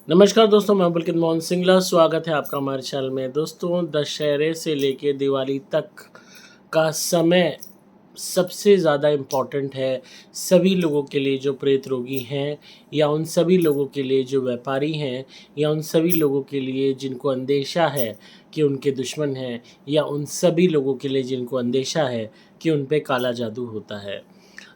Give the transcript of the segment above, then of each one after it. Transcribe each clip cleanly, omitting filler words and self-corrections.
नमस्कार दोस्तों, मैं पुलकित मोहन सिंगला। स्वागत है आपका हमारे चैनल में। दोस्तों, दशहरे से लेके दिवाली तक का समय सबसे ज़्यादा इम्पोर्टेंट है सभी लोगों के लिए जो प्रेत रोगी हैं, या उन सभी लोगों के लिए जो व्यापारी हैं, या उन सभी लोगों के लिए जिनको अंदेशा है कि उनके दुश्मन हैं, या उन सभी लोगों के लिए जिनको अंदेशा है कि उन पे काला जादू होता है।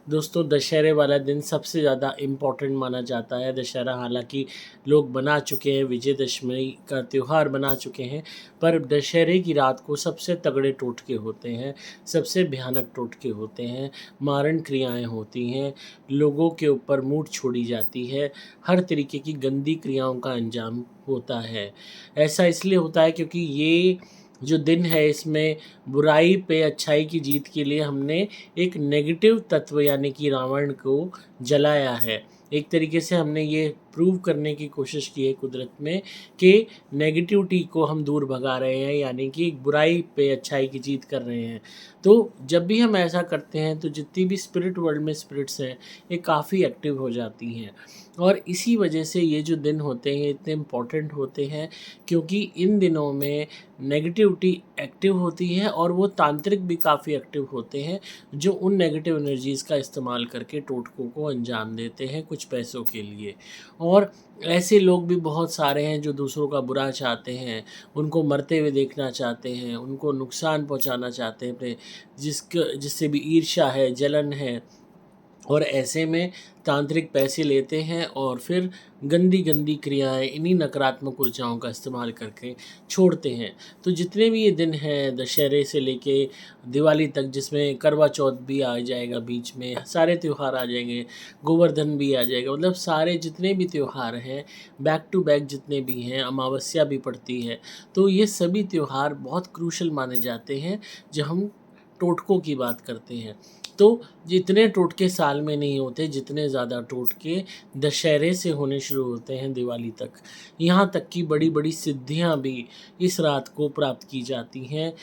दोस्तों, दशहरे वाला दिन सबसे ज़्यादा इम्पोर्टेंट माना जाता है। दशहरा हालांकि लोग बना चुके हैं, विजयदशमी का त्यौहार बना चुके हैं, पर दशहरे की रात को सबसे तगड़े टोटके होते हैं, सबसे भयानक टोटके होते हैं, मारण क्रियाएं होती हैं, लोगों के ऊपर मूठ छोड़ी जाती है, हर तरीके की गंदी क्रियाओं का अंजाम होता है। ऐसा इसलिए होता है क्योंकि ये जो दिन है, इसमें बुराई पे अच्छाई की जीत के लिए हमने एक नेगेटिव तत्व यानी कि रावण को जलाया है। एक तरीके से हमने ये प्रूव करने की कोशिश की है कुदरत में कि नेगेटिविटी को हम दूर भगा रहे हैं, यानी कि बुराई पे अच्छाई की जीत कर रहे हैं। तो जब भी हम ऐसा करते हैं तो जितनी भी स्पिरिट वर्ल्ड में स्पिरिट्स हैं, ये काफ़ी एक्टिव हो जाती हैं। और इसी वजह से ये जो दिन होते हैं इतने इम्पोर्टेंट होते हैं, क्योंकि इन दिनों में नेगेटिविटी एक्टिव होती है और वो तांत्रिक भी काफ़ी एक्टिव होते हैं, जो उन नेगेटिव एनर्जीज़ का इस्तेमाल करके टोटकों को अंजाम देते हैं कुछ पैसों के लिए। और ऐसे लोग भी बहुत सारे हैं जो दूसरों का बुरा चाहते हैं, उनको मरते हुए देखना चाहते हैं, उनको नुकसान पहुंचाना चाहते हैं अपने, जिससे भी ईर्ष्या है, जलन है। और ऐसे में तांत्रिक पैसे लेते हैं और फिर गंदी गंदी क्रियाएं इन्हीं नकारात्मक ऊर्जाओं का इस्तेमाल करके छोड़ते हैं। तो जितने भी ये दिन हैं दशहरे से लेके दिवाली तक, जिसमें करवा चौथ भी आ जाएगा बीच में, सारे त्यौहार आ जाएंगे, गोवर्धन भी आ जाएगा, मतलब सारे जितने भी त्यौहार हैं बैक टू बैक जितने भी हैं, अमावस्या भी पड़ती है। तो ये सभी त्यौहार बहुत क्रूशल माने जाते हैं जब हम टोटकों की बात करते हैं। तो जितने टोटके साल में नहीं होते, जितने ज़्यादा टोटके दशहरे से होने शुरू होते हैं दिवाली तक। यहाँ तक कि बड़ी बड़ी सिद्धियाँ भी इस रात को प्राप्त की जाती हैं।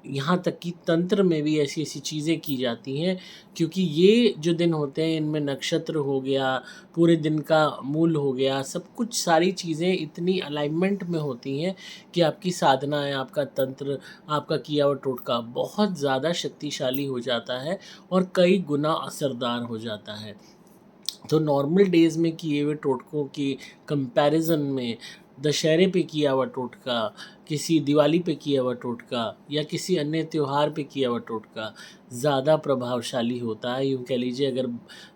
यहाँ तक कि तंत्र में भी ऐसी ऐसी चीज़ें की जाती हैं, क्योंकि ये जो दिन होते हैं इनमें नक्षत्र हो गया, पूरे दिन का मूल हो गया, सब कुछ सारी चीज़ें इतनी अलाइनमेंट में होती हैं कि आपकी साधना है, आपका तंत्र, आपका किया हुआ टोटका बहुत ज़्यादा शक्तिशाली हो जाता है और कई गुना असरदार हो जाता है। तो नॉर्मल डेज़ में किए हुए टोटकों की कंपैरिज़न में दशहरे पे किया हुआ टोटका, किसी दिवाली पे किया हुआ टोटका, या किसी अन्य त्योहार पे किया हुआ टोटका ज़्यादा प्रभावशाली होता है। यूँ कह लीजिए, अगर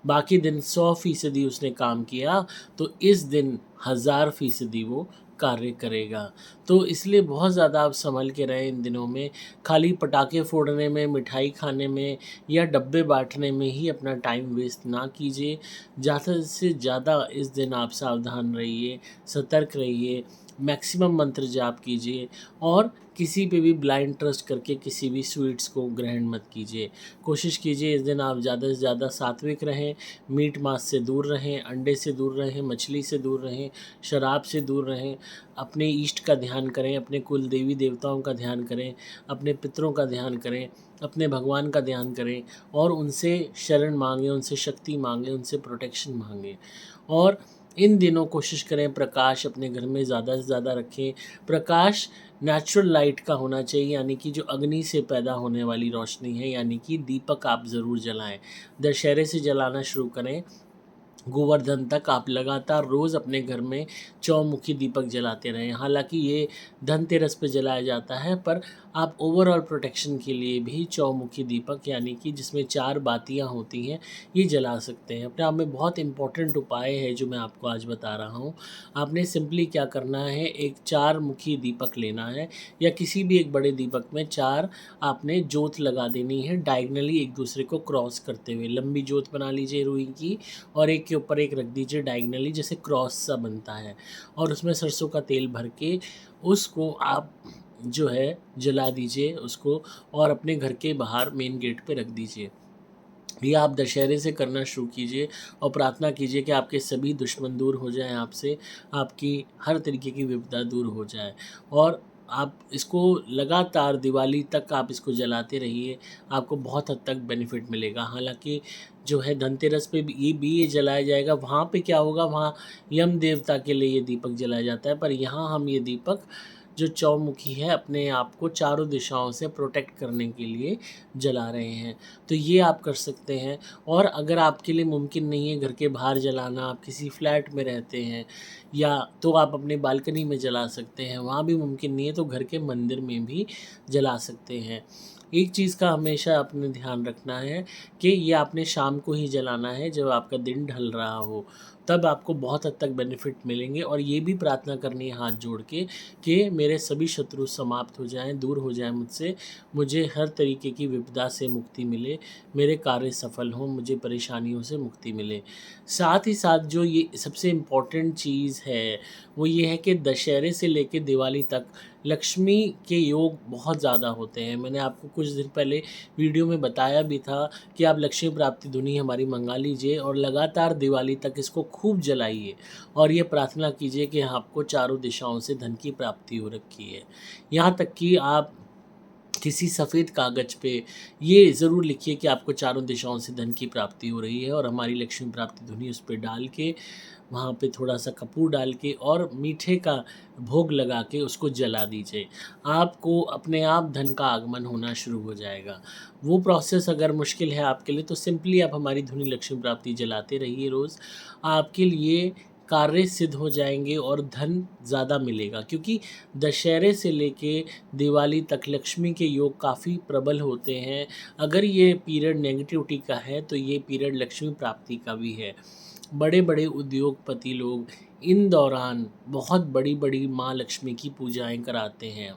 बाकी दिन 100% उसने काम किया, तो इस दिन 1000% वो कार्य करेगा। तो इसलिए बहुत ज़्यादा आप संभल के रहें इन दिनों में। खाली पटाखे फोड़ने में, मिठाई खाने में या डब्बे बाँटने में ही अपना टाइम वेस्ट ना कीजिए। ज़्यादा से ज़्यादा इस दिन आप सावधान रहिए, सतर्क रहिए, मैक्सिमम मंत्र जाप कीजिए, और किसी पे भी ब्लाइंड ट्रस्ट करके किसी भी स्वीट्स को ग्रहण मत कीजिए। कोशिश कीजिए इस दिन आप ज़्यादा से ज़्यादा सात्विक रहें, मीट मांस से दूर रहें, अंडे से दूर रहें, मछली से दूर रहें, शराब से दूर रहें, अपने इष्ट का ध्यान करें, अपने कुल देवी देवताओं का ध्यान करें, अपने पितरों का ध्यान करें, अपने भगवान का ध्यान करें, और उनसे शरण मांगें, उनसे शक्ति मांगें, उनसे प्रोटेक्शन मांगें। और इन दिनों कोशिश करें प्रकाश अपने घर में ज़्यादा से ज़्यादा रखें। प्रकाश नेचुरल लाइट का होना चाहिए, यानी कि जो अग्नि से पैदा होने वाली रोशनी है, यानी कि दीपक आप ज़रूर जलाएं। दशहरे से जलाना शुरू करें, गोवर्धन तक आप लगातार रोज़ अपने घर में चौमुखी दीपक जलाते रहें। हालांकि ये धनतेरस पे जलाया जाता है, पर आप ओवरऑल प्रोटेक्शन के लिए भी चौमुखी दीपक, यानी कि जिसमें 4 बातियां होती हैं, ये जला सकते हैं। अपने आप में बहुत इंपॉर्टेंट उपाय है जो मैं आपको आज बता रहा हूँ। आपने सिंपली क्या करना है, एक 4 मुखी दीपक लेना है, या किसी भी एक बड़े दीपक में 4 आपने जोत लगा देनी है, डायगनली एक दूसरे को क्रॉस करते हुए। लंबी जोत बना लीजिए रुई की, और एक के ऊपर एक रख दीजिए डायगनली, जैसे क्रॉस सा बनता है, और उसमें सरसों का तेल भर के उसको आप जो है जला दीजिए उसको, और अपने घर के बाहर मेन गेट पे रख दीजिए। ये आप दशहरे से करना शुरू कीजिए, और प्रार्थना कीजिए कि आपके सभी दुश्मन दूर हो जाएं आपसे, आपकी हर तरीके की विपदा दूर हो जाए। और आप इसको लगातार दिवाली तक आप इसको जलाते रहिए, आपको बहुत हद तक बेनिफिट मिलेगा। हालांकि जो है धनतेरस पे भी ये जलाया जाएगा। वहाँ पे क्या होगा, वहाँ यम देवता के लिए ये दीपक जलाया जाता है, पर यहाँ हम ये दीपक जो चौमुखी है अपने आप को चारों दिशाओं से प्रोटेक्ट करने के लिए जला रहे हैं। तो ये आप कर सकते हैं। और अगर आपके लिए मुमकिन नहीं है घर के बाहर जलाना, आप किसी फ्लैट में रहते हैं या तो आप अपने बालकनी में जला सकते हैं, वहाँ भी मुमकिन नहीं है तो घर के मंदिर में भी जला सकते हैं। एक चीज़ का हमेशा आपने ध्यान रखना है कि ये आपने शाम को ही जलाना है, जब आपका दिन ढल रहा हो, तब आपको बहुत हद तक बेनिफिट मिलेंगे। और ये भी प्रार्थना करनी है हाथ जोड़ के कि मेरे सभी शत्रु समाप्त हो जाएं, दूर हो जाएं मुझसे, मुझे हर तरीके की विपदा से मुक्ति मिले, मेरे कार्य सफल हों, मुझे परेशानियों से मुक्ति मिले। साथ ही साथ जो ये सबसे इम्पोर्टेंट चीज़ है वो ये है कि दशहरे से लेके दिवाली तक लक्ष्मी के योग बहुत ज़्यादा होते हैं। मैंने आपको कुछ दिन पहले वीडियो में बताया भी था कि आप लक्ष्मी प्राप्ति धुनी हमारी मंगा लीजिए और लगातार दिवाली तक इसको खूब जलाइए और ये प्रार्थना कीजिए कि आपको चारों दिशाओं से धन की प्राप्ति हो रखी है। यहाँ तक कि आप किसी सफ़ेद कागज़ पे ये ज़रूर लिखिए कि आपको चारों दिशाओं से धन की प्राप्ति हो रही है और हमारी लक्ष्मी प्राप्ति धुनी उस पे डाल के, वहाँ पे थोड़ा-सा कपूर डाल के और मीठे का भोग लगा के उसको जला दीजिए। आपको अपने आप धन का आगमन होना शुरू हो जाएगा। वो प्रोसेस अगर मुश्किल है आपके लिए तो सिंपली आप हमारी धुनी लक्ष्मी प्राप्ति जलाते रहिए रोज़। आपके लिए कार्य सिद्ध हो जाएँगे और धन ज़्यादा मिलेगा, क्योंकि दशहरे से लेके दिवाली तक लक्ष्मी के योग काफ़ी प्रबल होते हैं। अगर ये पीरियड नेगेटिविटी का है तो ये पीरियड लक्ष्मी प्राप्ति का भी है। बड़े-बड़े उद्योगपति लोग इन दौरान बहुत बड़ी-बड़ी माँ लक्ष्मी की पूजाएँ कराते हैं।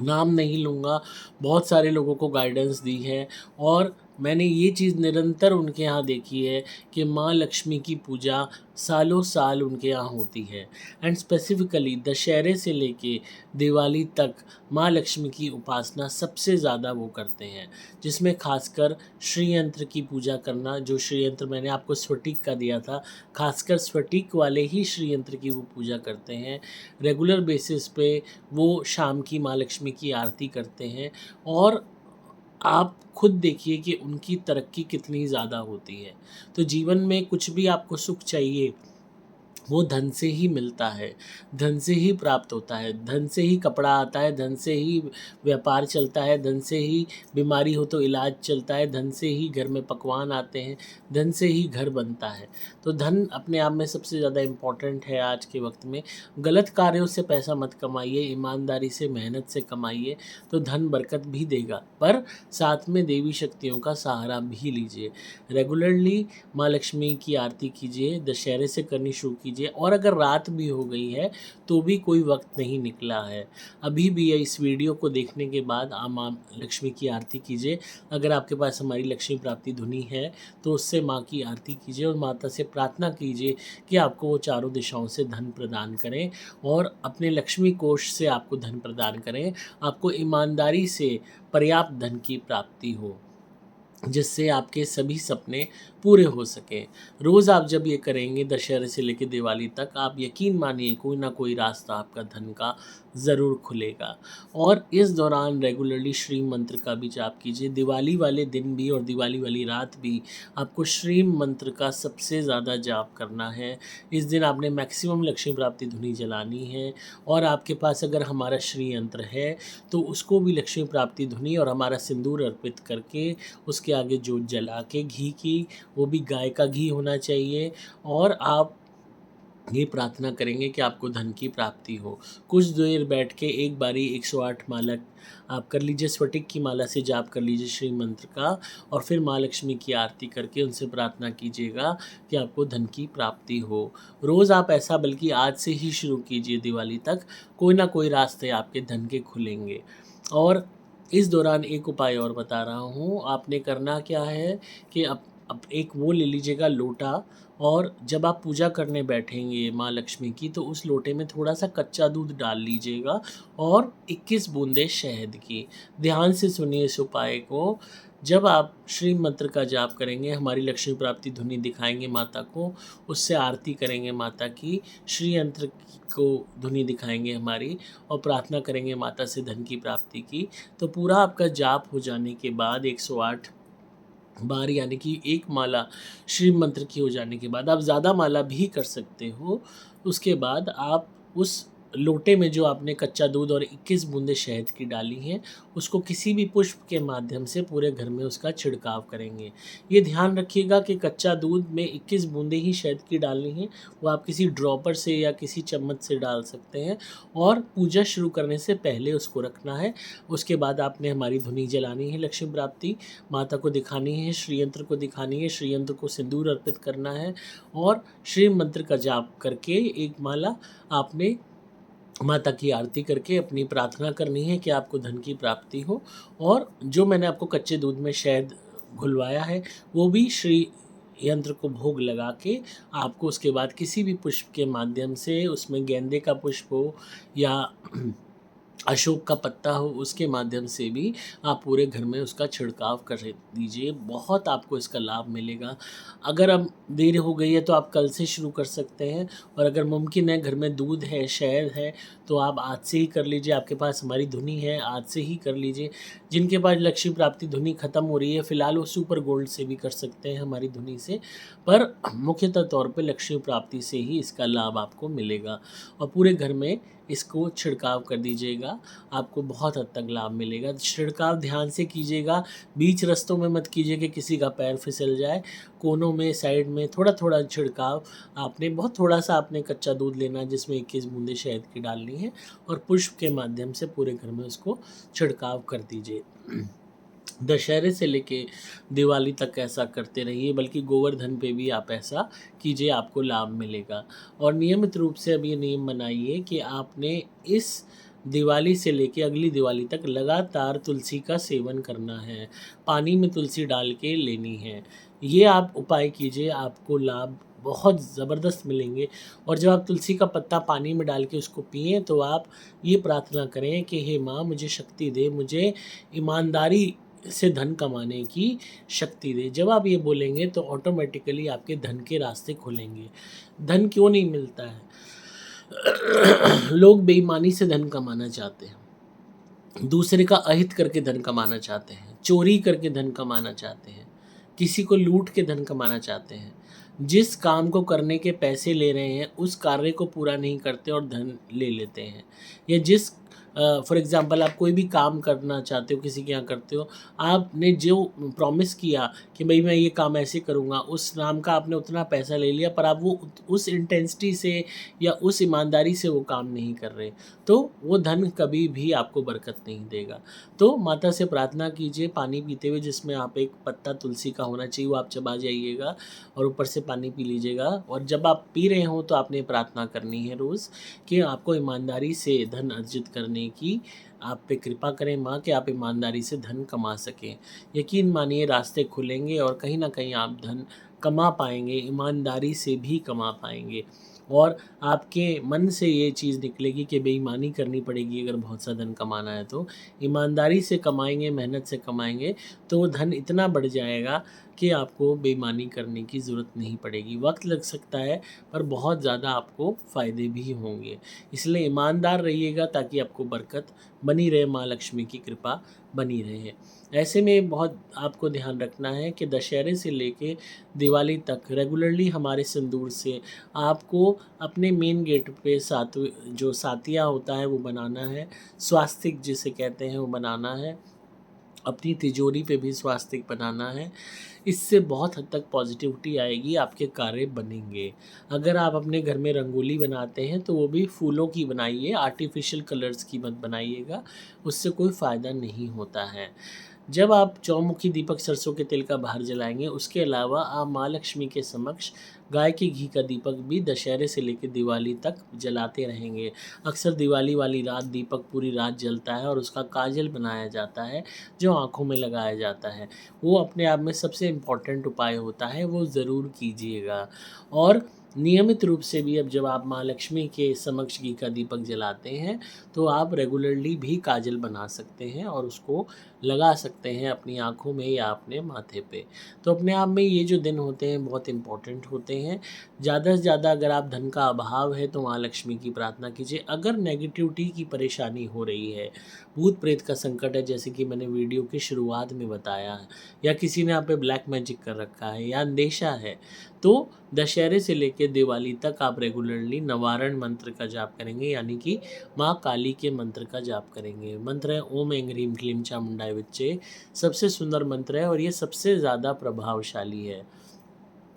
नाम नहीं लूँगा, बहुत सारे लोगों को गाइडेंस दी है और मैंने ये चीज़ निरंतर उनके यहाँ देखी है कि माँ लक्ष्मी की पूजा सालों साल उनके यहाँ होती है। एंड स्पेसिफ़िकली दशहरे से लेके दिवाली तक माँ लक्ष्मी की उपासना सबसे ज़्यादा वो करते हैं, जिसमें ख़ासकर श्री यंत्र की पूजा करना, जो श्री यंत्र मैंने आपको स्फटिक का दिया था, ख़ासकर स्फटिक वाले ही श्री यंत्र की वो पूजा करते हैं। रेगुलर बेसिस पे वो शाम की माँ लक्ष्मी की आरती करते हैं और आप खुद देखिए कि उनकी तरक्की कितनी ज़्यादा होती है। तो जीवन में कुछ भी आपको सुख चाहिए, वो धन से ही मिलता है, धन से ही प्राप्त होता है, धन से ही कपड़ा आता है, धन से ही व्यापार चलता है, धन से ही बीमारी हो तो इलाज चलता है, धन से ही घर में पकवान आते हैं, धन से ही घर बनता है। तो धन अपने आप में सबसे ज़्यादा इम्पोर्टेंट है आज के वक्त में। गलत कार्यों से पैसा मत कमाइए, ईमानदारी से मेहनत से कमाइए तो धन बरकत भी देगा, पर साथ में देवी शक्तियों का सहारा भी लीजिए। रेगुलरली माँ लक्ष्मी की आरती कीजिए, दशहरे से करनी शुरू कीजिए और अगर रात भी हो गई है तो भी कोई वक्त नहीं निकला है, अभी भी इस वीडियो को देखने के बाद आप माँ लक्ष्मी की आरती कीजिए। अगर आपके पास हमारी लक्ष्मी प्राप्ति धुनी है तो उससे माँ की आरती कीजिए और माता से प्रार्थना कीजिए कि आपको वो चारों दिशाओं से धन प्रदान करें और अपने लक्ष्मी कोष से आपको धन प्रदान करें, आपको ईमानदारी से पर्याप्त धन की प्राप्ति हो, जिससे आपके सभी सपने पूरे हो सकें। रोज़ आप जब ये करेंगे दशहरे से लेकर दिवाली तक, आप यकीन मानिए कोई ना कोई रास्ता आपका धन का ज़रूर खुलेगा। और इस दौरान रेगुलरली श्री मंत्र का भी जाप कीजिए। दिवाली वाले दिन भी और दिवाली वाली रात भी आपको श्री मंत्र का सबसे ज़्यादा जाप करना है। इस दिन आपने मैक्सिमम लक्ष्मी प्राप्ति धुनी जलानी है और आपके पास अगर हमारा श्री यंत्र है तो उसको भी लक्ष्मी प्राप्ति धुनी और हमारा सिंदूर अर्पित करके उसके आगे जोत जला के घी की, वो भी गाय का घी होना चाहिए, और आप ये प्रार्थना करेंगे कि आपको धन की प्राप्ति हो। कुछ देर बैठ के एक बारी 108 माला आप कर लीजिए, स्फटिक की माला से जाप कर लीजिए श्री मंत्र का और फिर माँ लक्ष्मी की आरती करके उनसे प्रार्थना कीजिएगा कि आपको धन की प्राप्ति हो। रोज़ आप ऐसा बल्कि आज से ही शुरू कीजिए, दिवाली तक कोई ना कोई रास्ते आपके धन के खुलेंगे। और इस दौरान एक उपाय और बता रहा हूँ, आपने करना क्या है कि अब एक वो ले लीजिएगा लोटा, और जब आप पूजा करने बैठेंगे माँ लक्ष्मी की तो उस लोटे में थोड़ा-सा कच्चा दूध डाल लीजिएगा और 21 बूंदें शहद की। ध्यान से सुनिए इस उपाय को। जब आप श्री मंत्र का जाप करेंगे, हमारी लक्ष्मी प्राप्ति धुनी दिखाएँगे माता को, उससे आरती करेंगे माता की, श्री यंत्र को धुनी दिखाएँगे हमारी और प्रार्थना करेंगे माता से धन की प्राप्ति की, तो पूरा आपका जाप हो जाने के बाद 108 बार यानी कि एक माला श्री मंत्र की हो जाने के बाद आप ज़्यादा माला भी कर सकते हो। उसके बाद आप उस लोटे में जो आपने कच्चा दूध और 21 बूंदे शहद की डाली हैं, उसको किसी भी पुष्प के माध्यम से पूरे घर में उसका छिड़काव करेंगे। ये ध्यान रखिएगा कि कच्चा दूध में 21 बूंदे ही शहद की डालनी है। वो आप किसी ड्रॉपर से या किसी चम्मच से डाल सकते हैं और पूजा शुरू करने से पहले उसको रखना है। उसके बाद आपने हमारी धुनी जलानी है लक्ष्मी प्राप्ति, माता को दिखानी है, श्री यंत्र को दिखानी है, श्री यंत्र को सिंदूर अर्पित करना है और श्री मंत्र का जाप करके एक माला आपने माता की आरती करके अपनी प्रार्थना करनी है कि आपको धन की प्राप्ति हो। और जो मैंने आपको कच्चे दूध में शहद घुलवाया है वो भी श्री यंत्र को भोग लगा के आपको उसके बाद किसी भी पुष्प के माध्यम से, उसमें गेंदे का पुष्प हो या अशोक का पत्ता हो, उसके माध्यम से भी आप पूरे घर में उसका छिड़काव कर दीजिए। बहुत आपको इसका लाभ मिलेगा। अगर अब देर हो गई है तो आप कल से शुरू कर सकते हैं और अगर मुमकिन है घर में दूध है, शहद है तो आप आज से ही कर लीजिए। आपके पास हमारी धुनी है, आज से ही कर लीजिए। जिनके पास लक्ष्मी प्राप्ति धुनी ख़त्म हो रही है फ़िलहाल वो सुपर गोल्ड से भी कर सकते हैं हमारी धुनी से, पर मुख्यतः तौर पे लक्ष्मी प्राप्ति से ही इसका लाभ आपको मिलेगा। और पूरे घर में इसको छिड़काव कर दीजिएगा, आपको बहुत हद तक लाभ मिलेगा। छिड़काव ध्यान से कीजिएगा, बीच रास्तों में मत कीजिए कि किसी का पैर फिसल जाए। कोनों में, साइड में थोड़ा थोड़ा छिड़काव, आपने बहुत थोड़ा सा आपने कच्चा दूध लेना है जिसमें 21 बूंदे शहद की डालनी है और पुष्प के माध्यम से पूरे घर में उसको छिड़काव कर दीजिए। दशहरे से लेके दिवाली तक ऐसा करते रहिए, बल्कि गोवर्धन पे भी आप ऐसा कीजिए, आपको लाभ मिलेगा। और नियमित रूप से अब ये नियम बनाइए कि आपने इस दिवाली से लेके अगली दिवाली तक लगातार तुलसी का सेवन करना है, पानी में तुलसी डाल के लेनी है। ये आप उपाय कीजिए, आपको लाभ बहुत ज़बरदस्त मिलेंगे। और जब आप तुलसी का पत्ता पानी में डाल के उसको पिएँ तो आप ये प्रार्थना करें कि हे माँ मुझे शक्ति दे, मुझे ईमानदारी से धन कमाने की शक्ति दे। जब आप ये बोलेंगे तो ऑटोमेटिकली आपके धन के रास्ते खुलेंगे। धन क्यों नहीं मिलता है? लोग बेईमानी से धन कमाना चाहते हैं, दूसरे का अहित करके धन कमाना चाहते हैं, चोरी करके धन कमाना चाहते हैं, किसी को लूट के धन कमाना चाहते हैं। जिस काम को करने के पैसे ले रहे हैं उस कार्य को पूरा नहीं करते और धन ले लेते हैं। या जिस फॉर एग्ज़ाम्पल आप कोई भी काम करना चाहते हो, किसी के यहाँ करते हो, आपने जो प्रॉमिस किया कि भाई मैं ये काम ऐसे करूँगा, उस नाम का आपने उतना पैसा ले लिया पर आप वो उस इंटेंसिटी से या उस ईमानदारी से वो काम नहीं कर रहे, तो वो धन कभी भी आपको बरकत नहीं देगा। तो माता से प्रार्थना कीजिए पानी पीते हुए, जिसमें आप एक पत्ता तुलसी का होना चाहिए वो आप चबा जाइएगा और ऊपर से पानी पी लीजिएगा। और जब आप पी रहे हो तो आपने प्रार्थना करनी है रोज़ कि आपको ईमानदारी से धन अर्जित करने की आप पे कृपा करें माँ, कि आप ईमानदारी से धन कमा सकें। यकीन मानिए रास्ते खुलेंगे और कहीं ना कहीं आप धन कमा पाएंगे, ईमानदारी से भी कमा पाएंगे। और आपके मन से ये चीज़ निकलेगी कि बेईमानी करनी पड़ेगी अगर बहुत सा धन कमाना है तो। ईमानदारी से कमाएंगे, मेहनत से कमाएंगे तो वो धन इतना बढ़ जाएगा कि आपको बेईमानी करने की ज़रूरत नहीं पड़ेगी। वक्त लग सकता है पर बहुत ज़्यादा आपको फ़ायदे भी होंगे। इसलिए ईमानदार रहिएगा ताकि आपको बरकत बनी रहे, माँ लक्ष्मी की कृपा बनी रहे। ऐसे में बहुत आपको ध्यान रखना है कि दशहरे से लेके दिवाली तक रेगुलरली हमारे सिंदूर से आपको अपने मेन गेट पे जो सातिया होता है वो बनाना है, स्वास्तिक जिसे कहते हैं वो बनाना है, अपनी तिजोरी पे भी स्वास्तिक बनाना है। इससे बहुत हद तक पॉजिटिविटी आएगी, आपके कार्य बनेंगे। अगर आप अपने घर में रंगोली बनाते हैं तो वो भी फूलों की बनाइए, आर्टिफिशियल कलर्स की मत बनाइएगा, उससे कोई फ़ायदा नहीं होता है। जब आप चौमुखी दीपक सरसों के तेल का बाहर जलाएंगे, उसके अलावा आप माँ लक्ष्मी के समक्ष गाय के घी का दीपक भी दशहरे से लेकर दिवाली तक जलाते रहेंगे। अक्सर दिवाली वाली रात दीपक पूरी रात जलता है और उसका काजल बनाया जाता है जो आँखों में लगाया जाता है। वो अपने आप में सबसे इम्पॉर्टेंट उपाय होता है, वो ज़रूर कीजिएगा। और नियमित रूप से भी अब जब आप माँ लक्ष्मी के समक्ष घी का दीपक जलाते हैं तो आप रेगुलरली भी काजल बना सकते हैं और उसको लगा सकते हैं अपनी आँखों में या अपने माथे पे। तो अपने आप में ये जो दिन होते हैं बहुत इम्पोर्टेंट होते हैं। ज़्यादा से ज़्यादा अगर आप धन का अभाव है तो माँ लक्ष्मी की प्रार्थना कीजिए। अगर नेगेटिविटी की परेशानी हो रही है, भूत प्रेत का संकट है जैसे कि मैंने वीडियो की शुरुआत में बताया है, या किसी ने आप पे ब्लैक मैजिक कर रखा है या अंदेशा है, तो दशहरे से लेकर दिवाली तक आप रेगुलरली नवारण मंत्र का जाप करेंगे, यानी कि माँ काली के मंत्र का जाप करेंगे। मंत्र है ओम ऐं ह्रीं क्लीं चामुंडाय विच्चे। सबसे सुंदर मंत्र है और ये सबसे ज़्यादा प्रभावशाली है।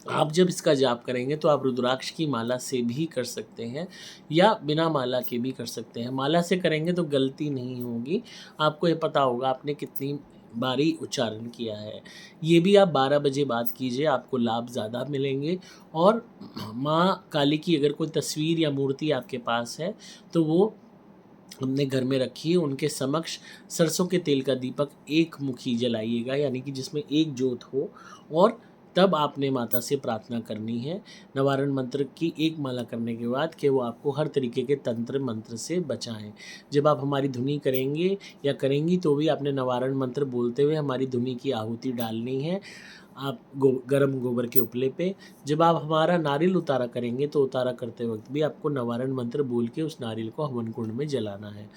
आप जब इसका जाप करेंगे तो आप रुद्राक्ष की माला से भी कर सकते हैं या बिना माला के भी कर सकते हैं। माला से करेंगे तो गलती नहीं होगी, आपको ये पता होगा आपने कितनी बारी उच्चारण किया है। ये भी आप 12 बजे बाद कीजिए, आपको लाभ ज़्यादा मिलेंगे। और माँ काली की अगर कोई तस्वीर या मूर्ति आपके पास है तो वो अपने घर में रखिए, उनके समक्ष सरसों के तेल का दीपक एक मुखी जलाइएगा, यानी कि जिसमें एक जोत हो, और तब आपने माता से प्रार्थना करनी है नवारण मंत्र की एक माला करने के बाद कि वो आपको हर तरीके के तंत्र मंत्र से बचाएं। जब आप हमारी धुनी करेंगे या करेंगी तो भी आपने नवारण मंत्र बोलते हुए हमारी धुनी की आहुति डालनी है, आप गरम गोबर के उपले पे। जब आप हमारा नारियल उतारा करेंगे तो उतारा करते वक्त भी आपको नवारण मंत्र बोल के उस नारियल को हवन कुंड में जलाना है।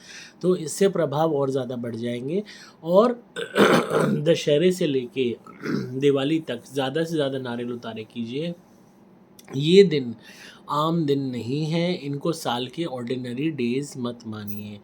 तो इससे प्रभाव और ज़्यादा बढ़ जाएंगे। और दशहरे से लेके दिवाली तक ज़्यादा से ज़्यादा नारियल उतारे कीजिए। ये दिन आम दिन नहीं है, इनको साल के ऑर्डिनरी डेज मत मानिए।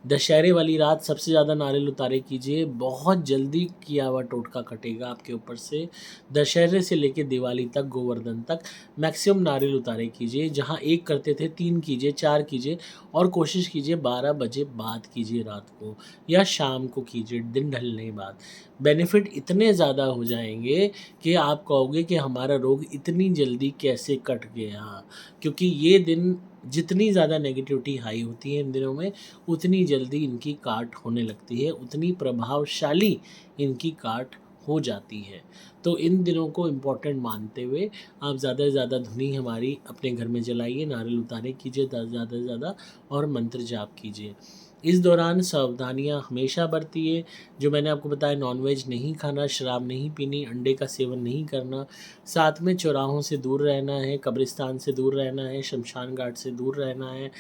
दशहरे वाली रात सबसे ज़्यादा नारियल उतारे कीजिए, बहुत जल्दी किया हुआ टोटका कटेगा आपके ऊपर से। दशहरे से लेकर दिवाली तक, गोवर्धन तक मैक्सिमम नारियल उतारे कीजिए। जहाँ एक करते थे 3 कीजिए, 4 कीजिए, और कोशिश कीजिए 12 बजे बाद कीजिए रात को, या शाम को कीजिए दिन ढलने बाद। बेनिफिट इतने ज़्यादा हो जाएंगे कि आप कहोगे कि हमारा रोग इतनी जल्दी कैसे कट गया। क्योंकि ये दिन जितनी ज़्यादा नेगेटिविटी हाई होती है इन दिनों में, उतनी जल्दी इनकी काट होने लगती है, उतनी प्रभावशाली इनकी काट हो जाती है। तो इन दिनों को इम्पोर्टेंट मानते हुए आप ज़्यादा से ज़्यादा धुनी हमारी अपने घर में जलाइए, नारियल उतारे कीजिए ज़्यादा से ज़्यादा, और मंत्र जाप कीजिए। इस दौरान सावधानियाँ हमेशा बरतिए। जो मैंने आपको बताया, नॉनवेज नहीं खाना, शराब नहीं पीनी, अंडे का सेवन नहीं करना, साथ में चौराहों से दूर रहना है, कब्रिस्तान से दूर रहना है, शमशान घाट से दूर रहना है,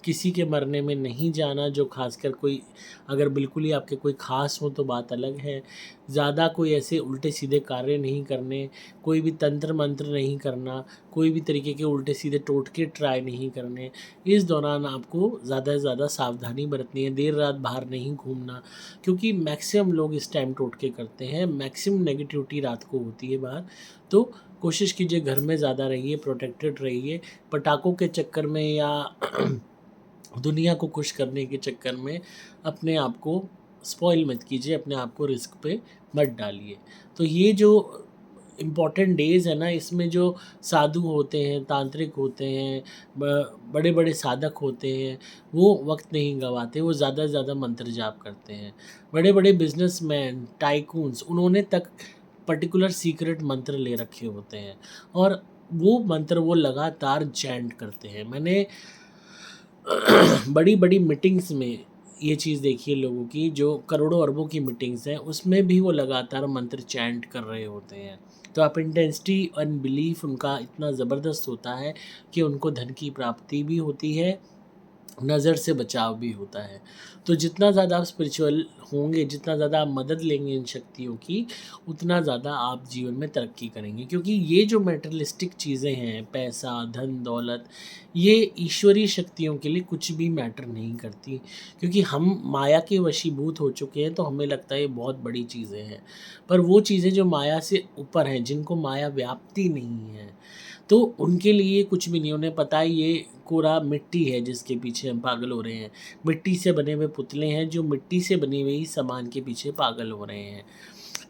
किसी के मरने में नहीं जाना, जो खासकर कोई अगर बिल्कुल ही आपके कोई ख़ास हो तो बात अलग है। ज़्यादा कोई ऐसे उल्टे सीधे कार्य नहीं करने, कोई भी तंत्र मंत्र नहीं करना, कोई भी तरीके के उल्टे सीधे टोटके ट्राई नहीं करने। इस दौरान आपको ज़्यादा से ज़्यादा सावधानी बरतनी है, देर रात बाहर नहीं घूमना, क्योंकि मैक्सिमम लोग इस टाइम टोटके करते हैं, मैक्सिमम नेगेटिविटी रात को होती है बाहर। तो कोशिश कीजिए घर में ज़्यादा रहिए, प्रोटेक्टेड रहिए। पटाखों के चक्कर में या दुनिया को खुश करने के चक्कर में अपने आप को स्पॉइल मत कीजिए, अपने आप को रिस्क पे मत डालिए। तो ये जो इम्पॉर्टेंट डेज़ है ना, इसमें जो साधु होते हैं, तांत्रिक होते हैं, बड़े बड़े साधक होते हैं, वो वक्त नहीं गंवाते, वो ज़्यादा से ज़्यादा मंत्र जाप करते हैं। बड़े बड़े बिजनेसमैन, टाइकून्स, उन्होंने तक पर्टिकुलर सीक्रेट मंत्र ले रखे होते हैं, और वो मंत्र वो लगातार चैंट करते हैं। मैंने बड़ी बड़ी मीटिंग्स में ये चीज़ देखी है लोगों की, जो करोड़ों अरबों की मीटिंग्स हैं, उसमें भी वो लगातार मंत्र चैंट कर रहे होते हैं। तो आप इंटेंसिटी एंड बिलीफ उनका इतना ज़बरदस्त होता है कि उनको धन की प्राप्ति भी होती है, नज़र से बचाव भी होता है। तो जितना ज़्यादा आप स्पिरिचुअल होंगे, जितना ज़्यादा आप मदद लेंगे इन शक्तियों की, उतना ज़्यादा आप जीवन में तरक्की करेंगे। क्योंकि ये जो मटेरियलिस्टिक चीज़ें हैं, पैसा, धन, दौलत, ये ईश्वरीय शक्तियों के लिए कुछ भी मैटर नहीं करती। क्योंकि हम माया के वशीभूत हो चुके हैं, तो हमें लगता है ये बहुत बड़ी चीज़ें हैं। पर वो चीज़ें जो माया से ऊपर हैं, जिनको माया व्याप्ति नहीं है, तो उनके लिए कुछ भी नहीं। उन्हें पता है ये कोरा मिट्टी है जिसके पीछे हम पागल हो रहे हैं। मिट्टी से बने हुए पुतले हैं जो मिट्टी से बने हुए ही सामान के पीछे पागल हो रहे हैं।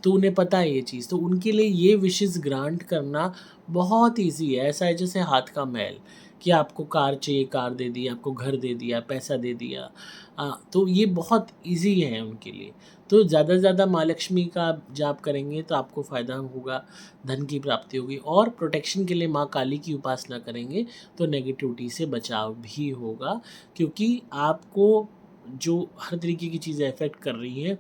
तो उन्हें पता है ये चीज़, तो उनके लिए ये विशेज़ ग्रांट करना बहुत ईज़ी है। ऐसा है जैसे हाथ का मैल, कि आपको कार चाहिए, कार दे दी, आपको घर दे दिया, पैसा दे दिया। तो ये बहुत ईज़ी है उनके लिए। तो ज़्यादा से ज़्यादा माँ लक्ष्मी का आप जाप करेंगे तो आपको फ़ायदा होगा, धन की प्राप्ति होगी। और प्रोटेक्शन के लिए माँ काली की उपासना करेंगे तो नेगेटिविटी से बचाव भी होगा। क्योंकि आपको जो हर तरीके की चीज़ें अफेक्ट कर रही हैं,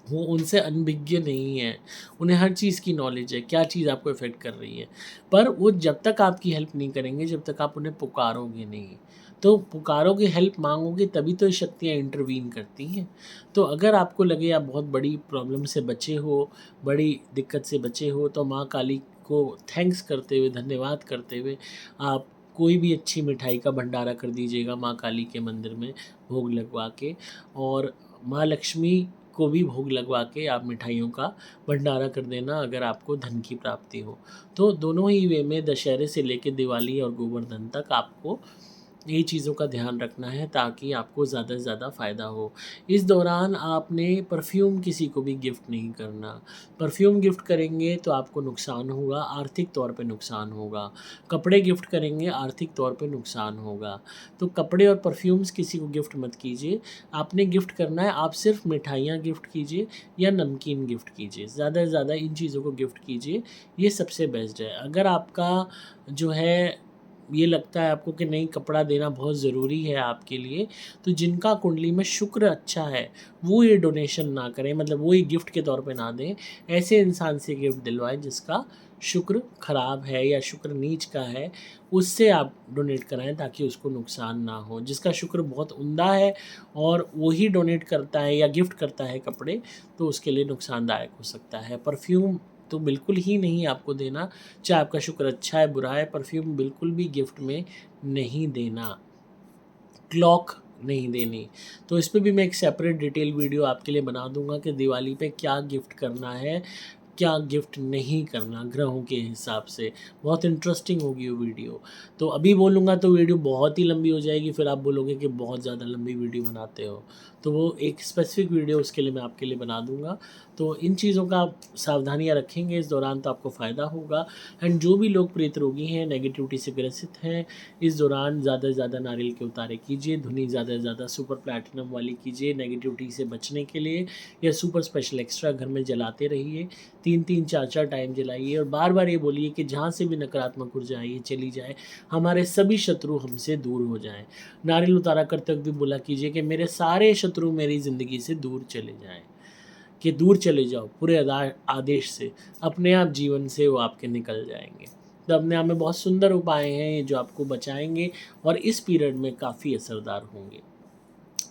वो उनसे अनभिज्ञ नहीं है, उन्हें हर चीज़ की नॉलेज है, क्या चीज़ आपको इफ़ेक्ट कर रही है। पर वो जब तक आपकी हेल्प नहीं करेंगे, जब तक आप उन्हें पुकारोगे नहीं। तो पुकारोगे, हेल्प माँगोगे, तभी तो ये शक्तियाँ इंटरवीन करती हैं। तो अगर आपको लगे आप बहुत बड़ी प्रॉब्लम से बचे हो, बड़ी दिक्कत से बचे हो, तो माँ काली को थैंक्स करते हुए, धन्यवाद करते हुए आप कोई भी अच्छी मिठाई का भंडारा कर दीजिएगा माँ काली के मंदिर में भोग लगवा के, और माँ लक्ष्मी को भी भोग लगवा के आप मिठाइयों का भंडारा कर देना अगर आपको धन की प्राप्ति हो। तो दोनों ही वे में दशहरे से लेके दिवाली और गोवर्धन तक आपको ये चीज़ों का ध्यान रखना है ताकि आपको ज़्यादा से ज़्यादा फ़ायदा हो। इस दौरान आपने परफ्यूम किसी को भी गिफ्ट नहीं करना। परफ्यूम गिफ्ट करेंगे तो आपको नुकसान होगा, आर्थिक तौर पे नुकसान होगा। कपड़े गिफ्ट करेंगे, आर्थिक तौर पे नुकसान होगा। तो कपड़े और परफ्यूम्स किसी को गिफ्ट मत कीजिए। आपने गिफ्ट करना है, आप सिर्फ मिठाइयाँ गिफ्ट कीजिए या नमकीन गिफ्ट कीजिए। ज़्यादा से ज़्यादा इन चीज़ों को गिफ्ट कीजिए, ये सबसे बेस्ट है। अगर आपका जो है ये लगता है आपको कि नहीं, कपड़ा देना बहुत ज़रूरी है आपके लिए, तो जिनका कुंडली में शुक्र अच्छा है वो ये डोनेशन ना करें, मतलब वो ये गिफ्ट के तौर पे ना दें। ऐसे इंसान से गिफ्ट दिलवाएं जिसका शुक्र खराब है या शुक्र नीच का है, उससे आप डोनेट कराएं ताकि उसको नुकसान ना हो। जिसका शुक्र बहुत उम्दा है और वही डोनेट करता है या गिफ्ट करता है कपड़े, तो उसके लिए नुकसानदायक हो सकता है। परफ्यूम तो बिल्कुल ही नहीं आपको देना, चाहे आपका शुक्र अच्छा है बुरा है, परफ्यूम बिल्कुल भी गिफ्ट में नहीं देना। क्लॉक नहीं देनी। तो इस पे भी मैं एक सेपरेट डिटेल वीडियो आपके लिए बना दूंगा कि दिवाली पे क्या गिफ्ट करना है, क्या गिफ्ट नहीं करना ग्रहों के हिसाब से। बहुत इंटरेस्टिंग होगी वो वीडियो। तो अभी बोलूँगा तो वीडियो बहुत ही लंबी हो जाएगी, फिर आप बोलोगे कि बहुत ज़्यादा लंबी वीडियो बनाते हो। तो वो एक स्पेसिफिक वीडियो उसके लिए मैं आपके लिए बना दूँगा। तो इन चीज़ों का आप सावधानियाँ रखेंगे इस दौरान तो आपको फ़ायदा होगा। एंड जो भी लोग प्रेत रोगी हैं, नेगेटिविटी से ग्रसित हैं, इस दौरान ज़्यादा से ज़्यादा नारियल के उतारे कीजिए, धुनी ज़्यादा से ज़्यादा सुपर प्लैटिनम वाली कीजिए नेगेटिविटी से बचने के लिए, या सुपर स्पेशल एक्स्ट्रा घर में जलाते रहिए। 3-3 4-4 टाइम जलाइए और बार-बार ये बोलिए कि जहाँ से भी नकारात्मक ऊर्जा आई है चली जाए, हमारे सभी शत्रु हमसे दूर हो जाएँ। नारियल उतारा करते वक़्त भी बोला कीजिए कि मेरे सारे शत्रु मेरी ज़िंदगी से दूर चले जाएँ, कि दूर चले जाओ पूरे आदेश से, अपने आप जीवन से वो आपके निकल जाएँगे। तो अपने आप में बहुत सुंदर उपाय हैं ये जो आपको बचाएँगे और इस पीरियड में काफ़ी असरदार होंगे।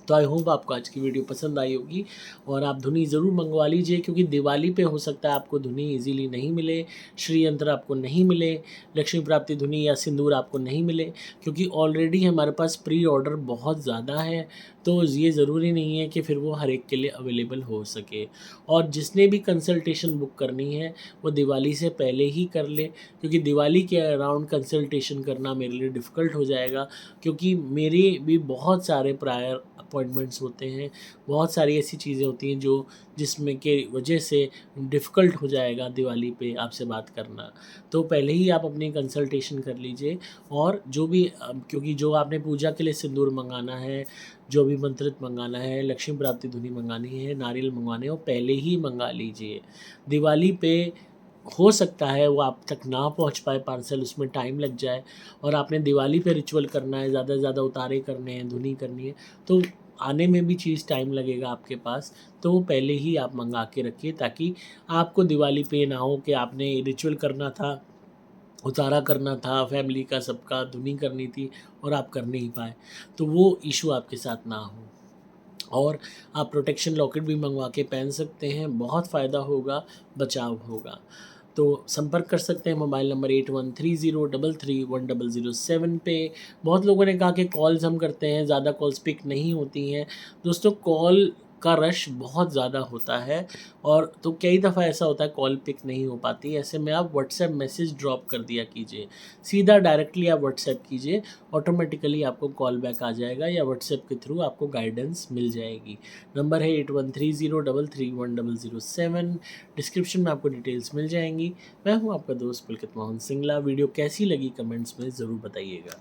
तो आई होप आपको आज की वीडियो पसंद आई होगी और आप धुनी ज़रूर मंगवा लीजिए, क्योंकि दिवाली पे हो सकता है आपको धुनी इजीली नहीं मिले, श्री यंत्र आपको नहीं मिले, लक्ष्मी प्राप्ति धुनी या सिंदूर आपको नहीं मिले, क्योंकि ऑलरेडी हमारे पास प्री ऑर्डर बहुत ज़्यादा है। तो ये ज़रूरी नहीं है कि फिर वो हर एक के लिए अवेलेबल हो सके। और जिसने भी कंसल्टेशन बुक करनी है वो दिवाली से पहले ही कर ले, क्योंकि दिवाली के अराउंड कंसल्टेशन करना मेरे लिए डिफ़िकल्ट हो जाएगा, क्योंकि मेरे भी बहुत सारे प्रायर अपॉइंटमेंट्स होते हैं, बहुत सारी ऐसी चीज़ें होती हैं जो जिसमें के वजह से डिफ़िकल्ट हो जाएगा दिवाली पे आपसे बात करना। तो पहले ही आप अपनी कंसल्टेशन कर लीजिए, और जो भी क्योंकि जो आपने पूजा के लिए सिंदूर मंगाना है, जो भी मंत्रित मंगाना है, लक्ष्मी प्राप्ति धुनी मंगानी है, नारियल मंगवाने हैं, वो पहले ही मंगा लीजिए। दिवाली पे हो सकता है वो आप तक ना पहुंच पाए पार्सल, उसमें टाइम लग जाए, और आपने दिवाली पे रिचुअल करना है, ज़्यादा से ज़्यादा उतारे करने हैं, धुनी करनी है, तो आने में भी चीज़ टाइम लगेगा आपके पास। तो वो पहले ही आप मंगा के रखिए ताकि आपको दिवाली पे ना हो कि आपने रिचुअल करना था, उतारा करना था, फैमिली का सबका धुनी करनी थी और आप कर नहीं पाए, तो वो इशू आपके साथ ना हो। और आप प्रोटेक्शन लॉकेट भी मंगवा के पहन सकते हैं, बहुत फ़ायदा होगा, बचाव होगा। तो संपर्क कर सकते हैं मोबाइल नंबर 8130331007 पे। बहुत लोगों ने कहा कि कॉल्स हम करते हैं, ज़्यादा कॉल्स पिक नहीं होती हैं। दोस्तों, कॉल का रश बहुत ज़्यादा होता है, और तो कई दफ़ा ऐसा होता है कॉल पिक नहीं हो पाती। ऐसे में आप व्हाट्सएप मैसेज ड्रॉप कर दिया कीजिए, सीधा डायरेक्टली आप व्हाट्सएप कीजिए, ऑटोमेटिकली आपको कॉल बैक आ जाएगा या व्हाट्सएप के थ्रू आपको गाइडेंस मिल जाएगी। नंबर है 8130331007। डिस्क्रिप्शन में आपको डिटेल्स मिल जाएंगी। मैं हूं आपका दोस्त पुलकित मोहन सिंगला। वीडियो कैसी लगी कमेंट्स में ज़रूर बताइएगा।